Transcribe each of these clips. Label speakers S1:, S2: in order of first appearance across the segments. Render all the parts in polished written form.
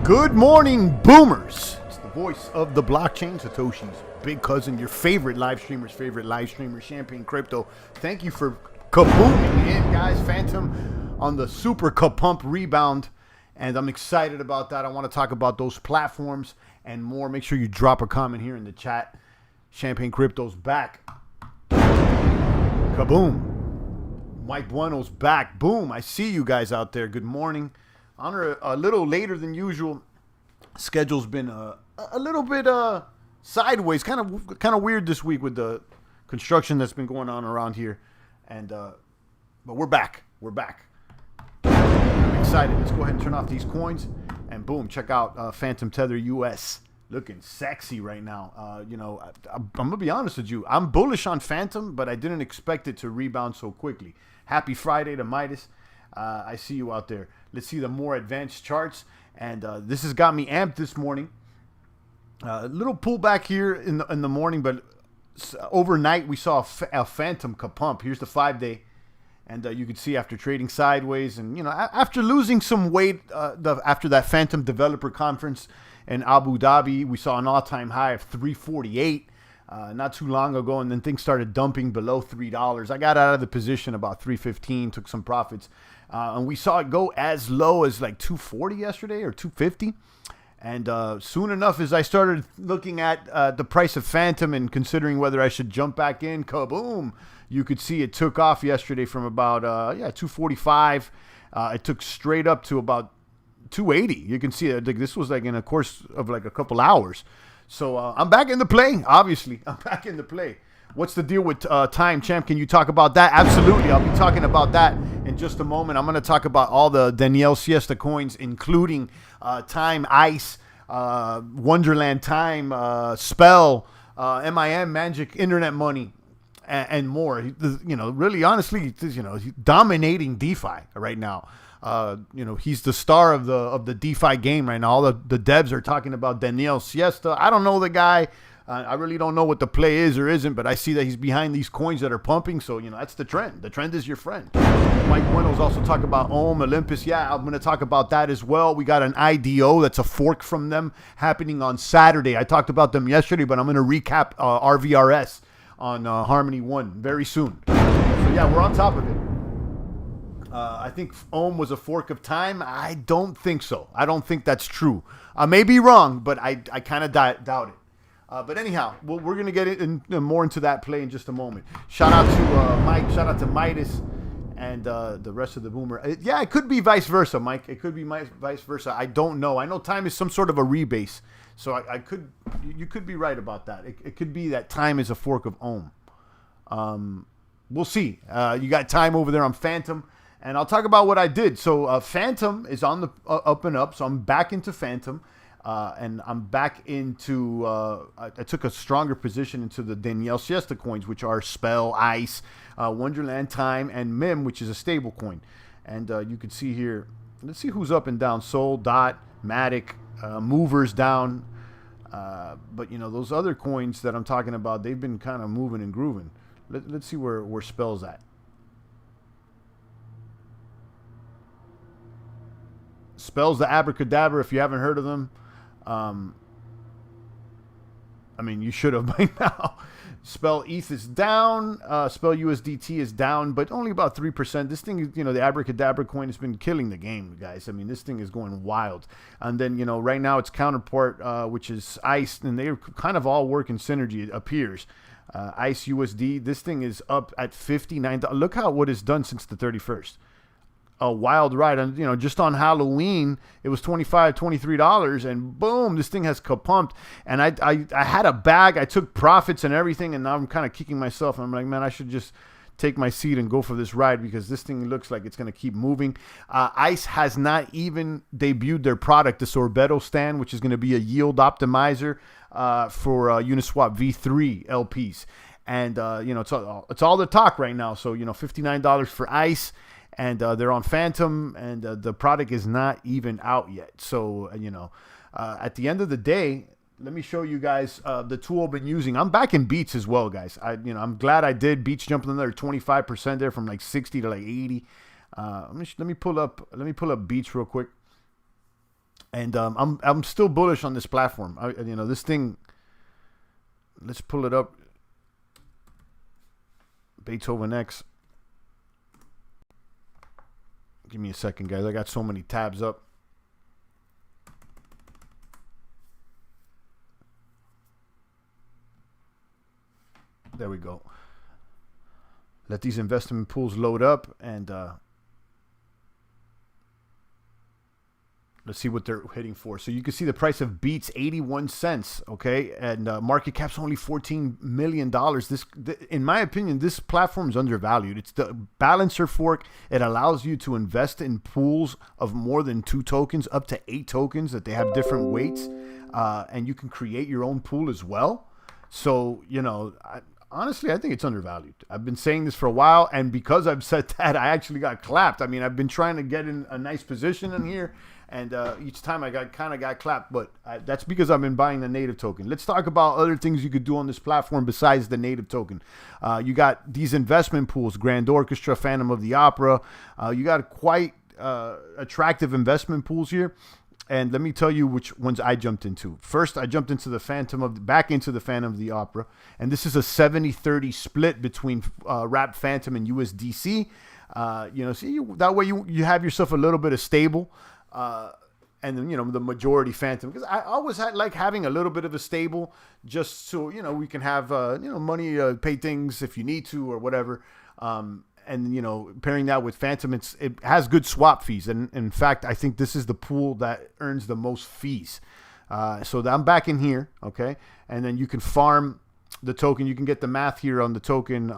S1: Good morning, boomers. It's the voice of the blockchain, Satoshi's big cousin, your favorite live streamer, Champagne Crypto. Thank you for kabooming in, guys. Phantom on the super kapump rebound, and I'm excited about that. I want to talk about those platforms and more. Make sure you drop a comment here in the chat. Champagne Crypto's back. Kaboom. Mike Bueno's back. Boom. I see you guys out there. Good morning. Honor a little later than usual. Schedule's been a little bit sideways, kind of weird this week with the construction that's been going on around here, and but we're back. I'm excited. Let's go ahead and turn off these coins, and boom, check out Phantom Tether US, looking sexy right now. I'm gonna be honest with you. I'm bullish on Phantom, but I didn't expect it to rebound so quickly. Happy Friday to Midas. I see you out there. Let's see the more advanced charts. And this has got me amped this morning. A little pullback here in the morning, but overnight we saw a Phantom kapump. Here's the 5-day. And you can see after trading sideways and, after losing some weight after that Phantom Developer Conference in Abu Dhabi, we saw an all-time high of 348 not too long ago, and then things started dumping below $3. I got out of the position about 315, took some profits. And we saw it go as low as like 240 yesterday or 250. And soon enough, as I started looking at the price of Phantom and considering whether I should jump back in, kaboom, you could see it took off yesterday from about 245. It took straight up to about 280. You can see it. This was like in a course of like a couple hours. So I'm back in the play, obviously. I'm back in the play. What's the deal with time, champ? Can you talk about that? Absolutely. I'll be talking about that in just a moment. I'm going to talk about all the Danielle Siesta coins, including Time, ICE, Wonderland Time, Spell, MIM, Magic, Internet Money, and more. Really, honestly, he's dominating DeFi right now. He's the star of the DeFi game right now. All the devs are talking about Danielle Siesta. I don't know the guy. I really don't know what the play is or isn't, but I see that he's behind these coins that are pumping. So, that's the trend. The trend is your friend. Mike Bueno's also talking about Olympus. Yeah, I'm going to talk about that as well. We got an IDO that's a fork from them happening on Saturday. I talked about them yesterday, but I'm going to recap RVRS on Harmony 1 very soon. So, yeah, we're on top of it. I think Ohm was a fork of Time. I don't think so. I don't think that's true. I may be wrong, but I kind of doubt it. But anyhow, we're going to get more into that play in just a moment. Shout out to Mike. Shout out to Midas and the rest of the boomer. It could be vice versa, Mike. It could be vice versa. I don't know. I know Time is some sort of a rebase. So you could be right about that. It could be that Time is a fork of Ohm. We'll see. You got Time over there on Phantom. And I'll talk about what I did. So Phantom is on the up and up. So I'm back into Phantom. And I'm back into, I took a stronger position into the Danielle Siesta coins, which are Spell, ICE, Wonderland Time, and MIM, which is a stable coin. And you can see here, let's see who's up and down. Sol, Dot, Matic, Movers down. But, those other coins that I'm talking about, they've been kind of moving and grooving. Let's see where Spell's at. Spell's the Abracadabra, if you haven't heard of them. You should have by now. Spell ETH is down. Spell USDT is down, but only about 3%. This thing is, the Abracadabra coin has been killing the game, guys. This thing is going wild. And then, right now its counterpart, which is ICE, and they kind of all work in synergy, it appears. ICE USD, this thing is up at $59. Look what it's done since the 31st. A wild ride. And, just on Halloween, it was $25, $23, and boom, this thing has kapumped. And I had a bag. I took profits and everything, and now I'm kind of kicking myself. And I'm like, man, I should just take my seat and go for this ride because this thing looks like it's going to keep moving. ICE has not even debuted their product, the Sorbetto stand, which is going to be a yield optimizer for Uniswap V3 LPs. And, it's all the talk right now. So, $59 for ICE. And they're on Phantom, and the product is not even out yet. So, at the end of the day, let me show you guys the tool I've been using. I'm back in Beats as well, guys. I'm glad I did. Beats jumping another 25% there from like 60 to like 80. Let me pull up Beats real quick. And I'm still bullish on this platform. This thing. Let's pull it up. Beethoven X. Give me a second, guys. I got so many tabs up. There we go. Let these investment pools load up, and let's see what they're hitting for. So you can see the price of Beats 81 cents, okay, and market cap's only $14 million. In my opinion, this platform is undervalued. It's the balancer fork. It allows you to invest in pools of more than 2 tokens, up to 8 tokens that they have different weights, and you can create your own pool as well. So, honestly, I think it's undervalued. I've been saying this for a while, and because I've said that, I actually got clapped. I mean, I've been trying to get in a nice position in here, and each time I kind of got clapped, but that's because I've been buying the native token. Let's talk about other things you could do on this platform besides the native token. You got these investment pools, Grand Orchestra, Phantom of the Opera. You got quite attractive investment pools here. And let me tell you which ones I jumped into. First, I jumped into back into the Phantom of the Opera. And this is a 70-30 split between Wrapped Phantom and USDC. That way you have yourself a little bit of stable. And then, the majority Phantom. Because I always like having a little bit of a stable just so, we can have, money, pay things if you need to or whatever. And, pairing that with Phantom, it has good swap fees. And in fact, I think this is the pool that earns the most fees. So I'm back in here, okay? And then you can farm the token. You can get the math here on the token.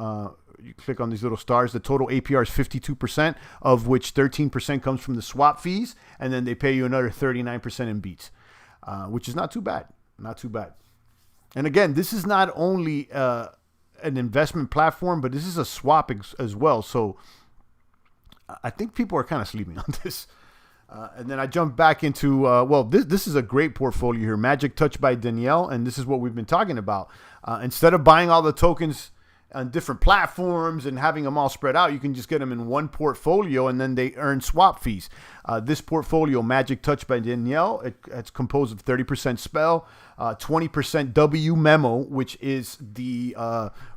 S1: You click on these little stars. The total APR is 52%, of which 13% comes from the swap fees. And then they pay you another 39% in beats, which is not too bad. Not too bad. And again, this is not only an investment platform, but this is a swap as well. So I think people are kind of sleeping on this. And then I jumped back into, this is a great portfolio here. Magic Touch by Danielle. And this is what we've been talking about. Instead of buying all the tokens on different platforms and having them all spread out, you can just get them in one portfolio and then they earn swap fees. This portfolio, Magic Touch by Danielle, it's composed of 30% Spell, 20% W Memo, which is the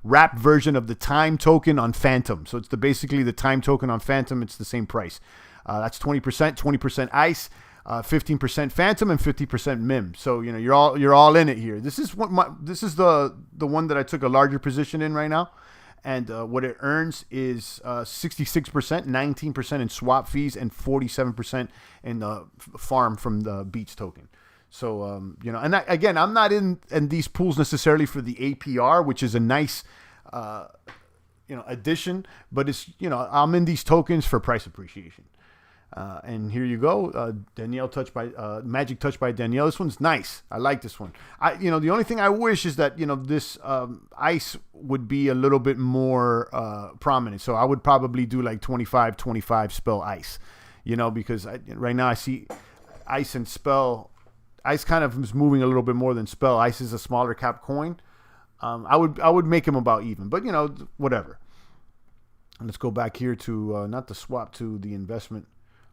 S1: wrapped version of the time token on Phantom. So it's basically the time token on Phantom. It's the same price. That's 20% Ice, 15% Phantom, and 50% MIM. So you're all in it here. This is the one that I took a larger position in right now, and what it earns is 66%, 19% in swap fees, and 47% in the farm from the Beats token. So and again, I'm not in these pools necessarily for the APR, which is a nice addition, but it's I'm in these tokens for price appreciation. And here you go, Danielle Touch by Magic Touch by Danielle. This one's nice. I like this one. The only thing I wish is that this Ice would be a little bit more prominent. So I would probably do like 25 Spell Ice, because right now I see Ice and Spell. Ice kind of is moving a little bit more than Spell. Ice is a smaller cap coin. I would make him about even, but whatever. Let's go back here to not the swap, to the investment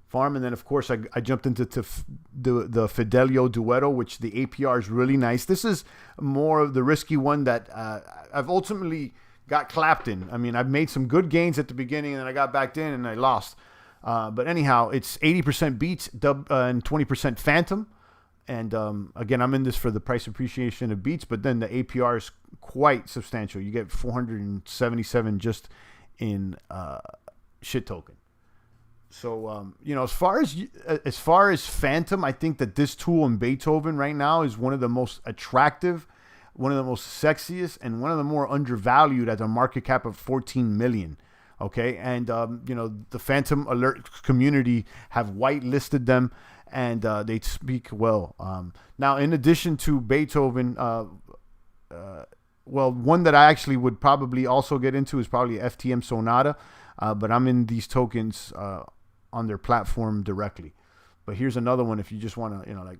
S1: farm. And then of course I jumped into the Fidelio Duetto, which the APR is really nice. This is more of the risky one that I've ultimately got clapped in. I mean, I've made some good gains at the beginning and then I got backed in and I lost. But anyhow, it's 80% Beats and 20% Phantom. And again, I'm in this for the price appreciation of Beats, but then the APR is quite substantial. You get 477 just in shit token. So as far as Phantom, I think that this tool in Beethoven right now is one of the most attractive, one of the most sexiest, and one of the more undervalued at a market cap of 14 million. Okay, and the Phantom Alert community have whitelisted them, and they speak well. Now, in addition to Beethoven, one that I actually would probably also get into is probably FTM Sonata, but I'm in these tokens on their platform directly. But here's another one if you just want to,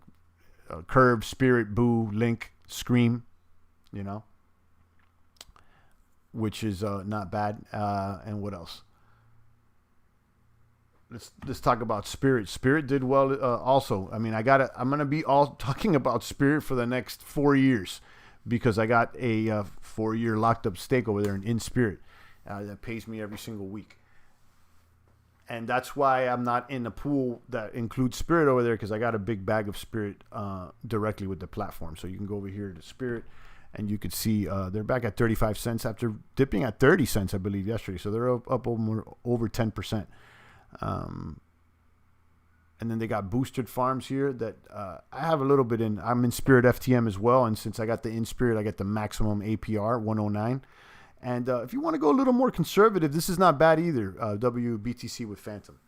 S1: Curve, Spirit, Boo, Link, Scream, which is not bad. And what else? let's talk about Spirit. Spirit did well also. I mean, I'm gonna be all talking about Spirit for the next 4 years because I got a 4-year locked up stake over there in Spirit that pays me every single week. And that's why I'm not in the pool that includes Spirit over there, because I got a big bag of Spirit directly with the platform. So you can go over here to Spirit, and you could see they're back at 35 cents after dipping at 30 cents, I believe, yesterday. So they're up over 10%. And then they got boosted farms here that I have a little bit in. I'm in Spirit FTM as well. And since I got the in Spirit, I get the maximum APR, 109. And if you want to go a little more conservative, this is not bad either. WBTC with Phantom.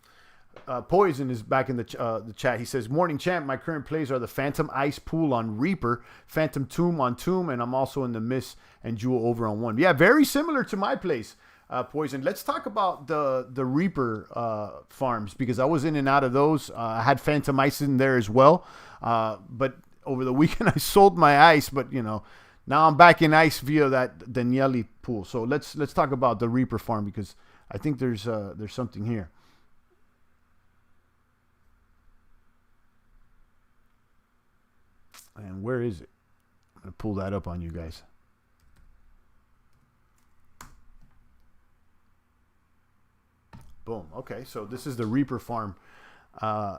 S1: Poison is back in the chat. He says, "Morning champ, my current plays are the Phantom Ice Pool on Reaper, Phantom Tomb on Tomb, and I'm also in the Miss and Jewel over on 1. Yeah, very similar to my plays, Poison. Let's talk about the Reaper farms, because I was in and out of those. I had Phantom Ice in there as well. But over the weekend, I sold my ice, but, you know, now I'm back in ice via that Daniele pool. So let's talk about the Reaper farm, because I think there's something here. And where is it? I'm going to pull that up on you guys. Boom. Okay, so this is the Reaper farm. And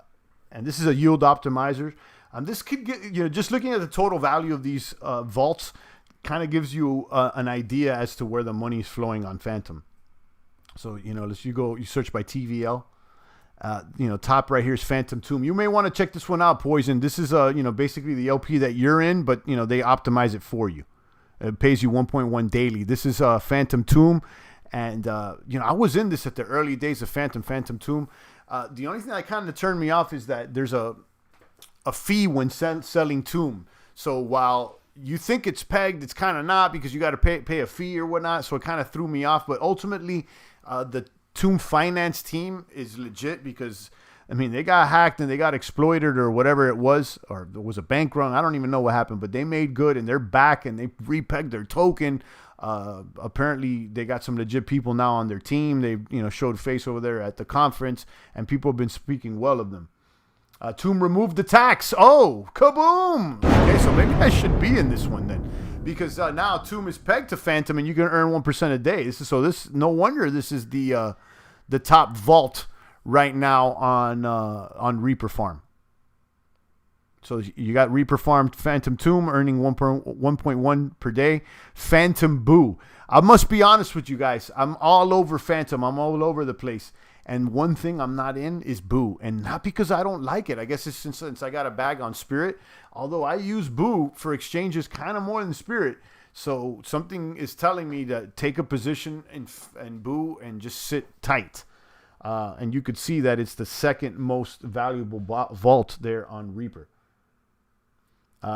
S1: this is a yield optimizer. This could get, you know, just looking at the total value of these vaults kind of gives you an idea as to where the money is flowing on Phantom. So, you know, you search by TVL. You know, top right here is Phantom Tomb. You may want to check this one out, Poison. This is, you know, basically the LP that you're in, but, you know, they optimize it for you. It pays you 1.1 daily. This is Phantom Tomb. And, you know, I was in this at the early days of Phantom Tomb. The only thing that kind of turned me off is that there's a fee when selling Tomb. So while you think it's pegged, it's kind of not, because you got to pay a fee or whatnot. So it kind of threw me off. But ultimately, the Tomb finance team is legit, because, I mean, they got hacked and they got exploited or whatever it was, or there was a bank run. I don't even know what happened, but they made good and they're back and they repegged their token. Apparently they got some legit people now on their team. They, you know, showed face over there at the conference, and people have been speaking well of them. Tomb removed the tax. Oh, kaboom! Okay, so maybe I should be in this one then, because now Tomb is pegged to Phantom, and you can earn 1% a day. No wonder this is the top vault right now on Reaper Farm. So you got Reaper Farm, Phantom Tomb earning 1.1 per day. Phantom Boo. I must be honest with you guys. I'm all over Phantom. I'm all over the place. And one thing I'm not in is Boo. And not because I don't like it. I guess it's since I got a bag on Spirit. Although I use Boo for exchanges kind of more than Spirit. So something is telling me to take a position in Boo and just sit tight. And you could see that it's the second most valuable vault there on Reaper.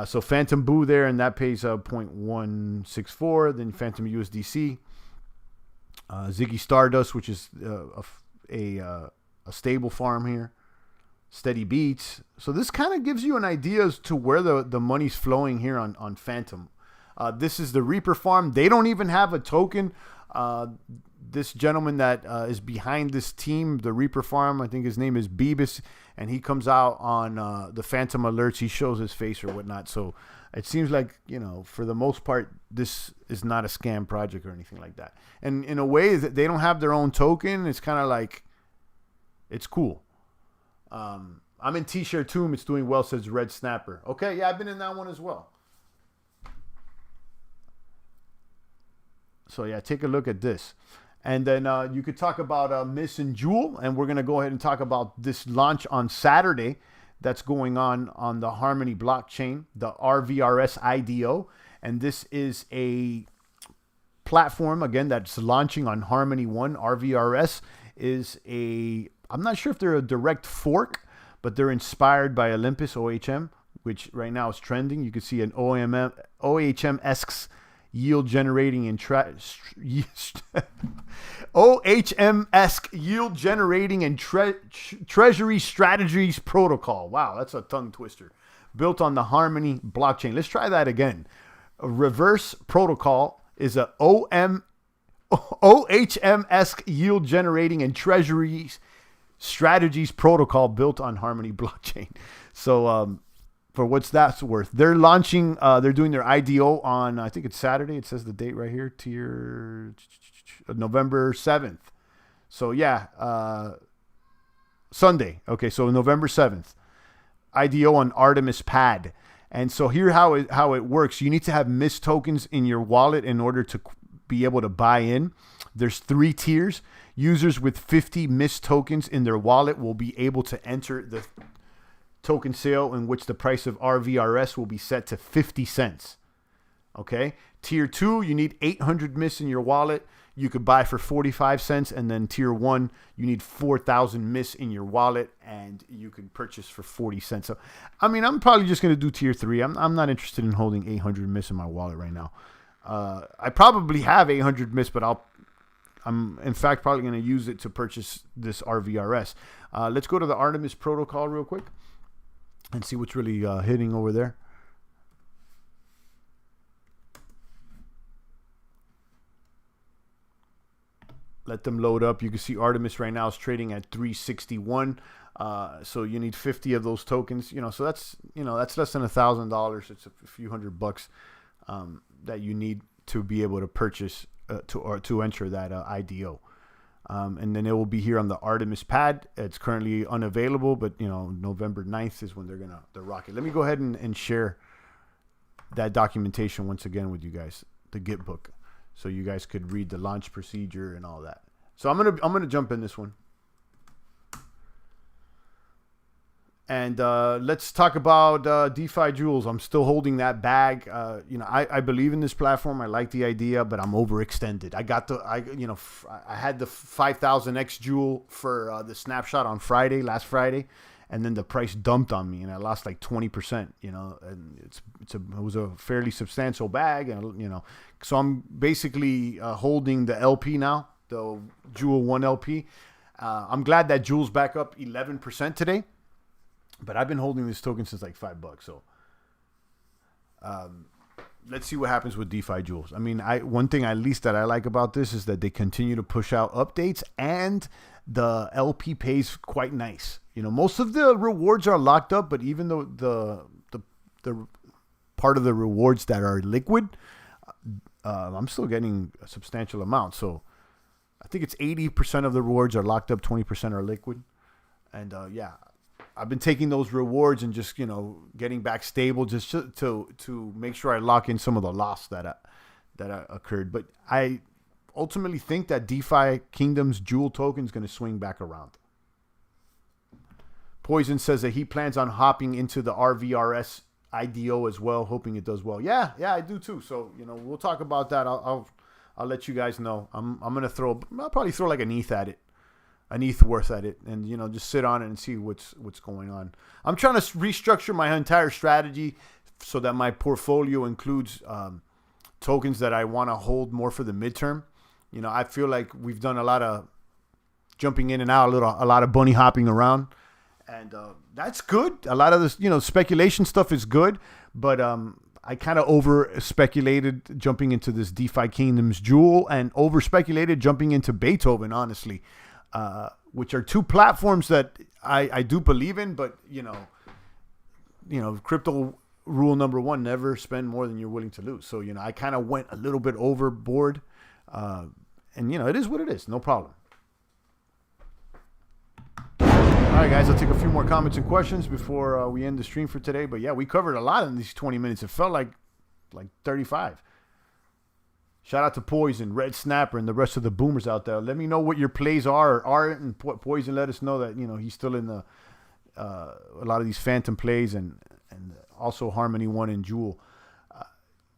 S1: So Phantom Boo there, and that pays 0.164. Then Phantom USDC. Ziggy Stardust, which is a stable farm here. Steady Beats. So this kind of gives you an idea as to where the money's flowing here on Phantom. This is the Reaper farm. They don't even have a token. This gentleman that is behind this team, the Reaper farm, I think his name is Beebus, and he comes out on the Phantom alerts. He shows his face or whatnot. So it seems like, you know, for the most part, this is not a scam project or anything like that. And in a way, they don't have their own token. It's kind of like, it's cool. I'm in TShares Tomb. It's doing well, says Red Snapper. Okay, yeah, I've been in that one as well. So yeah, take a look at this. And then you could talk about Miss and Jewel, and we're going to go ahead and talk about this launch on Saturday that's going on the Harmony blockchain, the RVRS IDO. And this is a platform, again, that's launching on Harmony 1. RVRS is I'm not sure if they're a direct fork, but they're inspired by Olympus OHM, which right now is trending. You can see an OHM-esque yield generating and OHM-esque yield generating and treasury strategies protocol. Wow, that's a tongue twister. Built on the Harmony blockchain. Let's try that again. A reverse protocol is a OHM-esque yield generating and treasury strategies protocol built on Harmony blockchain. So for what's that's worth, they're launching, they're doing their IDO on, I think it's Saturday. It says the date right here, November 7th. So yeah, Sunday. Okay, so November 7th. IDO on Artemis Pad. And so here how it works. You need to have MIST tokens in your wallet in order to be able to buy in. There's 3 tiers. Users with 50 MIST tokens in their wallet will be able to enter the token sale in which the price of RVRS will be set to 50 cents. Okay? Tier 2, you need 800 MIST in your wallet. You could buy for 45 cents. And then tier 1, you need 4,000 MIST in your wallet and you can purchase for 40 cents. So, I mean, I'm probably just going to do tier 3. I'm not interested in holding 800 MIST in my wallet right now. I probably have 800 MIST, but I'm in fact probably going to use it to purchase this RVRS. Let's go to the Artemis protocol real quick and see what's really hitting over there. Let them load up. You can see Artemis right now is trading at 361. So you need 50 of those tokens. So that's less than $1,000. It's a few $100 that you need to be able to purchase to enter that IDO. And then it will be here on the Artemis pad. It's currently unavailable, but November 9th is when they're gonna rock it. Let me go ahead and share that documentation once again with you guys, the Git book, so you guys could read the launch procedure and all that. So I'm gonna jump in this one. And let's talk about DeFi Jewels. I'm still holding that bag. I believe in this platform. I like the idea, but I'm overextended. I had the 5,000X Jewel for the snapshot on last Friday, and then the price dumped on me, and I lost like 20%. And it was a fairly substantial bag, and so I'm basically holding the LP now, the Jewel 1 LP. I'm glad that Jewel's back up 11% today. But I've been holding this token since like $5. So let's see what happens with DeFi Jewels. I mean, one thing at least that I like about this is that they continue to push out updates, and the LP pays quite nice. Most of the rewards are locked up, but even though the part of the rewards that are liquid, I'm still getting a substantial amount. So I think it's 80% of the rewards are locked up, 20% are liquid, and yeah. I've been taking those rewards and just, getting back stable just to make sure I lock in some of the loss that occurred. But I ultimately think that DeFi Kingdom's Jewel token is going to swing back around. Poison says that he plans on hopping into the RVRS IDO as well, hoping it does well. Yeah, I do too. So, we'll talk about that. I'll let you guys know. I'll probably throw like an ETH at it. An ETH worth at it, and just sit on it and see what's going on. I'm trying to restructure my entire strategy so that my portfolio includes tokens that I want to hold more for the midterm. I feel like we've done a lot of jumping in and out, a lot of bunny hopping around, and that's good. A lot of this, speculation stuff is good, but I kind of over speculated jumping into this DeFi Kingdoms Jewel, and over speculated jumping into Beethoven, honestly. Which are two platforms that I do believe in, but crypto rule number 1, never spend more than you're willing to lose. So I kind of went a little bit overboard, and it is what it is, no problem. All right, guys, I'll take a few more comments and questions before we end the stream for today. But yeah, we covered a lot in these 20 minutes. It felt like 35. Shout out to Poison, Red Snapper, and the rest of the boomers out there. Let me know what your plays are. And Poison, let us know that he's still in a lot of these Phantom plays, and also Harmony 1 and Jewel.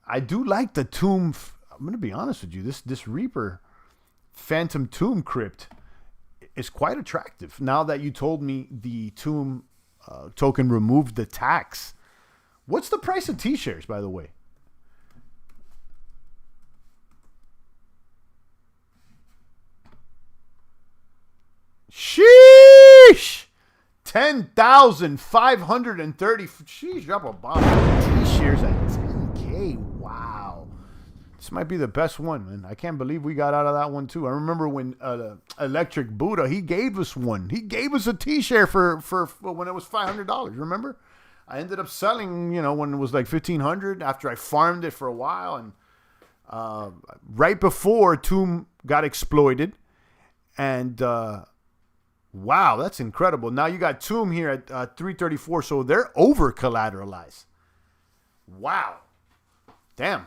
S1: I do like the Tomb. I'm going to be honest with you. This Reaper Phantom Tomb crypt is quite attractive. Now that you told me the Tomb token removed the tax. What's the price of TShares, by the way? Sheesh! 10,530. Sheesh, drop a bomb. TShares at 10K. Wow. This might be the best one, man. I can't believe we got out of that one too. I remember when Electric Buddha, he gave us one. He gave us a T-share for when it was $500. Remember? I ended up selling, when it was like $1,500 after I farmed it for a while, and right before TOM got exploited, and wow, that's incredible. Now you got TOM here at 334, so they're over collateralized. Wow, damn.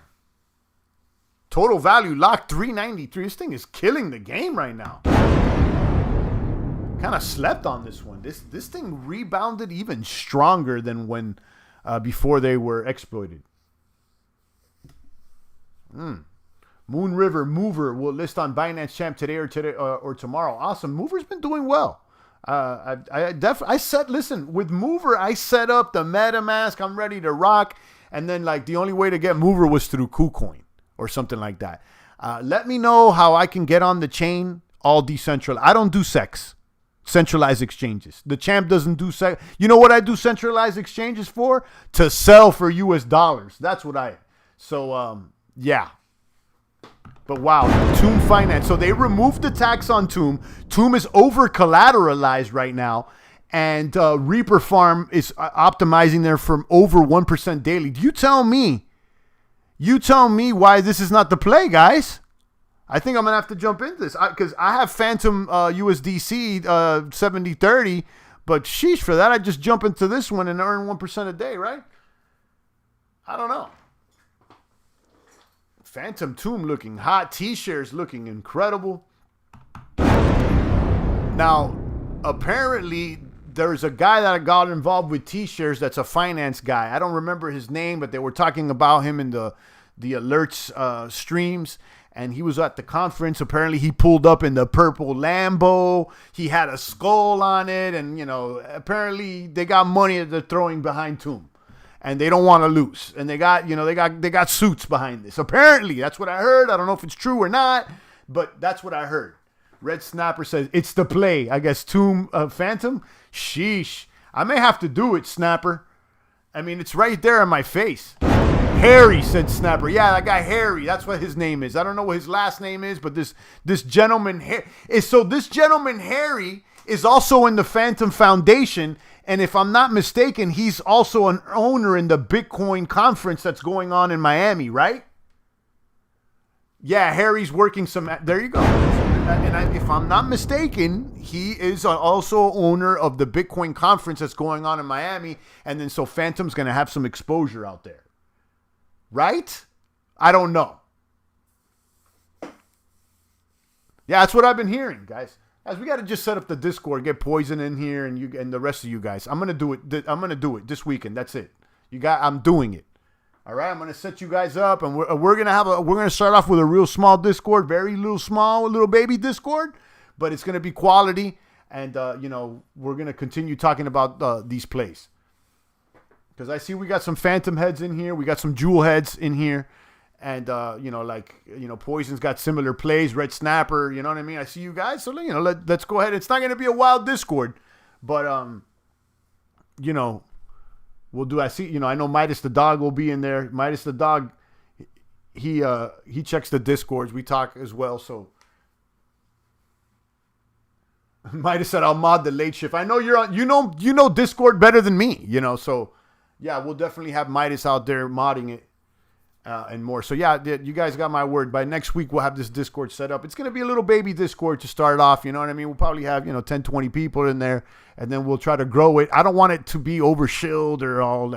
S1: Total value locked 393. This thing is killing the game right now. Kind of slept on this one. This thing rebounded even stronger than when before they were exploited. Moon River Mover will list on Binance Champ today or tomorrow. Awesome. Mover's been doing well. Listen, with Mover, I set up the MetaMask. I'm ready to rock. And then the only way to get Mover was through KuCoin or something like that. Let me know how I can get on the chain all decentralized. I don't do SEX, centralized exchanges. The champ doesn't do SEX. You know what I do centralized exchanges for? To sell for US dollars. That's what yeah. But wow, TOM Finance. So they removed the tax on TOM. TOM is over collateralized right now. And Reaper Farm is optimizing there from over 1% daily. You tell me why this is not the play, guys. I think I'm going to have to jump into this because I have Phantom USDC 7030, but sheesh, for that, I just jump into this one and earn 1% a day, right? I don't know. Phantom TOM looking hot. TShares looking incredible. Now, apparently, there's a guy that got involved with TShares that's a finance guy. I don't remember his name, but they were talking about him in the alerts streams. And he was at the conference. Apparently, he pulled up in the purple Lambo. He had a skull on it. And, apparently they got money that they're throwing behind TOM. And they don't want to lose. And they got suits behind this. Apparently, that's what I heard. I don't know if it's true or not, but that's what I heard. Red Snapper says, it's the play. I guess TOM Phantom. Sheesh. I may have to do it, Snapper. I mean, it's right there in my face. Harry, said Snapper. Yeah, that guy Harry. That's what his name is. I don't know what his last name is, but this gentleman this gentleman Harry is also in the Phantom Foundation, and if I'm not mistaken, he's also an owner in the Bitcoin conference that's going on in Miami, right? Yeah, Harry's working some. There you go. And if I'm not mistaken, he is also owner of the Bitcoin conference that's going on in Miami, and then so Phantom's going to have some exposure out there. Right? I don't know. Yeah, that's what I've been hearing, guys. Guys, we got to just set up the Discord, get Poison in here, and the rest of you guys. I'm gonna do it. I'm gonna do it this weekend. That's it. I'm doing it. All right. I'm gonna set you guys up, and we're gonna start off with a real small Discord, very little baby Discord, but it's gonna be quality, and we're gonna continue talking about these plays. Because I see we got some Phantom heads in here. We got some Jewel heads in here. And, Poison's got similar plays. Red Snapper, you know what I mean? I see you guys. So, let's go ahead. It's not going to be a wild Discord. But, we'll do. I know Midas the dog will be in there. Midas the dog, he checks the Discords. We talk as well. So, Midas said, I'll mod the late shift. I know you're on, you know Discord better than me, so. Yeah, we'll definitely have Midas out there modding it and more. So, yeah, you guys got my word. By next week, we'll have this Discord set up. It's going to be a little baby Discord to start off. You know what I mean? We'll probably have, 10, 20 people in there, and then we'll try to grow it. I don't want it to be over-shilled or all,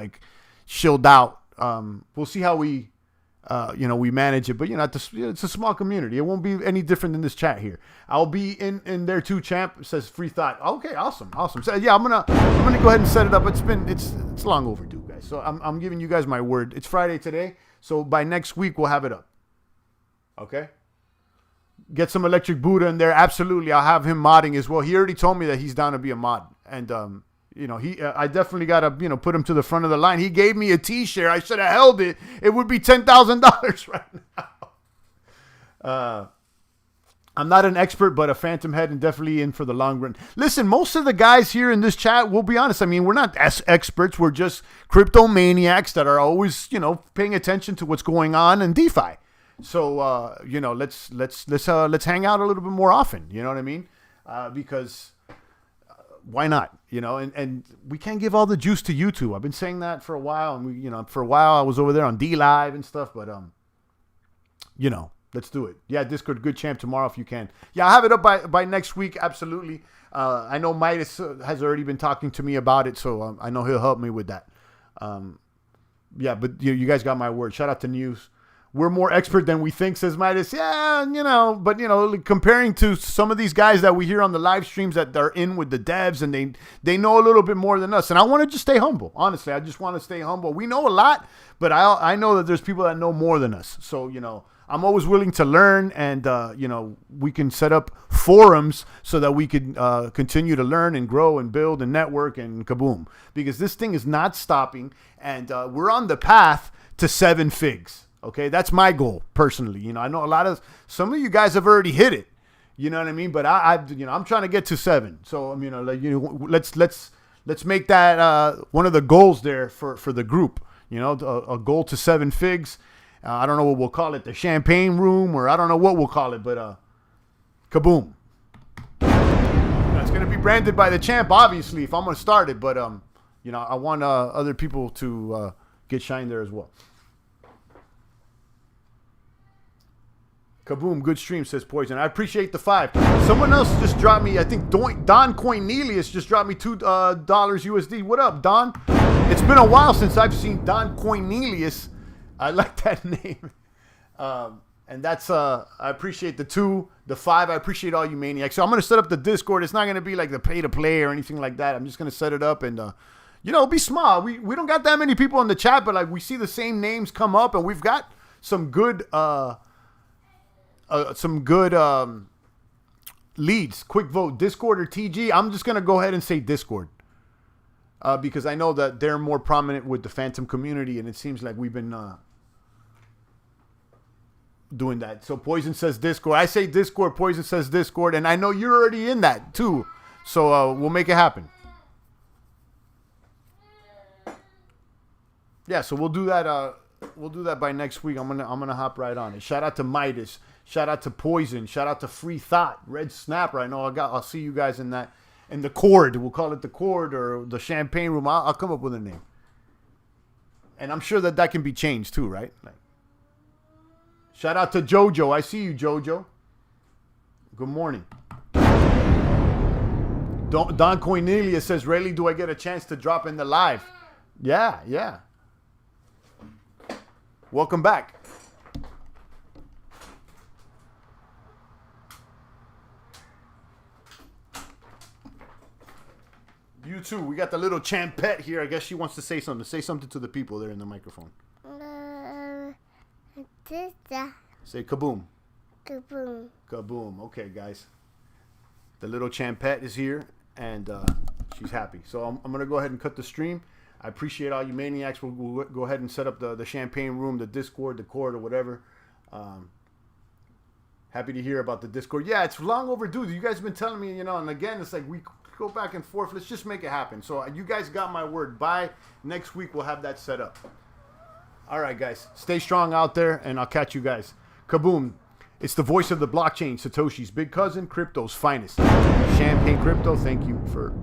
S1: shilled out. We'll see how we manage it. But, it's a small community. It won't be any different than this chat here. I'll be in there too, champ. It says free thought. Okay, awesome. So, yeah, I'm gonna go ahead and set it up. It's long overdue, guys. So I'm giving you guys my word. It's Friday today, so by next week we'll have it up. Okay. Get some Electric Buddha in there. Absolutely, I'll have him modding as well. He already told me that he's down to be a mod, and I definitely gotta put him to the front of the line. He gave me a T-share. I should have held it. It would be $10,000 right now. I'm not an expert, but a Phantom head and definitely in for the long run. Listen, most of the guys here in this chat, we'll be honest. I mean, we're not experts. We're just crypto maniacs that are always, paying attention to what's going on in DeFi. So you know, let's hang out a little bit more often. You know what I mean? Because why not? You know, and we can't give all the juice to YouTube. I've been saying that for a while, and for a while I was over there on D Live and stuff, but you know, let's do it. Yeah, Discord, good champ tomorrow if you can. Yeah, I'll have it up by next week. Absolutely. I know Midas has already been talking to me about it, so I know he'll help me with that. Yeah, but you guys got my word. Shout out to News. We're more expert than we think, says Midas. Yeah, but comparing to some of these guys that we hear on the live streams that are in with the devs, and they know a little bit more than us. And I want to just stay humble. Honestly, I just want to stay humble. We know a lot, but I know that there's people that know more than us. So, I'm always willing to learn, and, we can set up forums so that we can continue to learn and grow and build and network and kaboom. Because this thing is not stopping, and we're on the path to 7 figs. Okay, that's my goal personally. I know some of you guys have already hit it. You know what I mean? But I'm trying to get to 7. So let's make that one of the goals there for the group. A goal to 7 figs. I don't know what we'll call it, the champagne room, or I don't know what we'll call it, but kaboom. It's gonna be branded by the champ, obviously, if I'm gonna start it. But I want other people to get shine there as well. Kaboom, good stream, says Poison. I appreciate the 5. Someone else just dropped me, I think Don Cornelius just dropped me $2 USD. What up, Don? It's been a while since I've seen Don Cornelius. I like that name. And that's, I appreciate the 2, the 5. I appreciate all you maniacs. So I'm going to set up the Discord. It's not going to be like the pay to play or anything like that. I'm just going to set it up and, be small. We don't got that many people in the chat, but like we see the same names come up, and we've got some good, leads. Quick vote, Discord or TG. I'm just going to go ahead and say Discord. Because I know that they're more prominent with the Phantom community, and it seems like we've been doing that. So Poison says Discord. I say Discord. Poison says Discord. And I know you're already in that too. So we'll make it happen. Yeah, so we'll do that. We'll do that by next week. I'm gonna hop right on it. Shout out to Midas. Shout out to Poison. Shout out to Free Thought. Red Snapper. I know I'll see you guys in that. And the Cord. We'll call it the Cord or the Champagne Room. I'll come up with a name. And I'm sure that can be changed too, right? Shout out to Jojo. I see you, Jojo. Good morning. Don Cornelius says, rarely do I get a chance to drop in the live. Yeah. Welcome back. You too. We got the little champette here. I guess she wants to say something. Say something to the people there in the microphone. Say kaboom.
S2: Kaboom.
S1: Kaboom. Okay, guys. The little champette is here, and she's happy. So I'm going to go ahead and cut the stream. I appreciate all you maniacs. We'll go ahead and set up the champagne room, the Discord, the Cord, or whatever. Happy to hear about the Discord. Yeah, it's long overdue. You guys have been telling me, and again, it's like we go back and forth. Let's just make it happen. So you guys got my word. By next week, we'll have that set up. All right, guys. Stay strong out there, and I'll catch you guys. Kaboom. It's the voice of the blockchain, Satoshi's big cousin, crypto's finest. Champagne Crypto, thank you for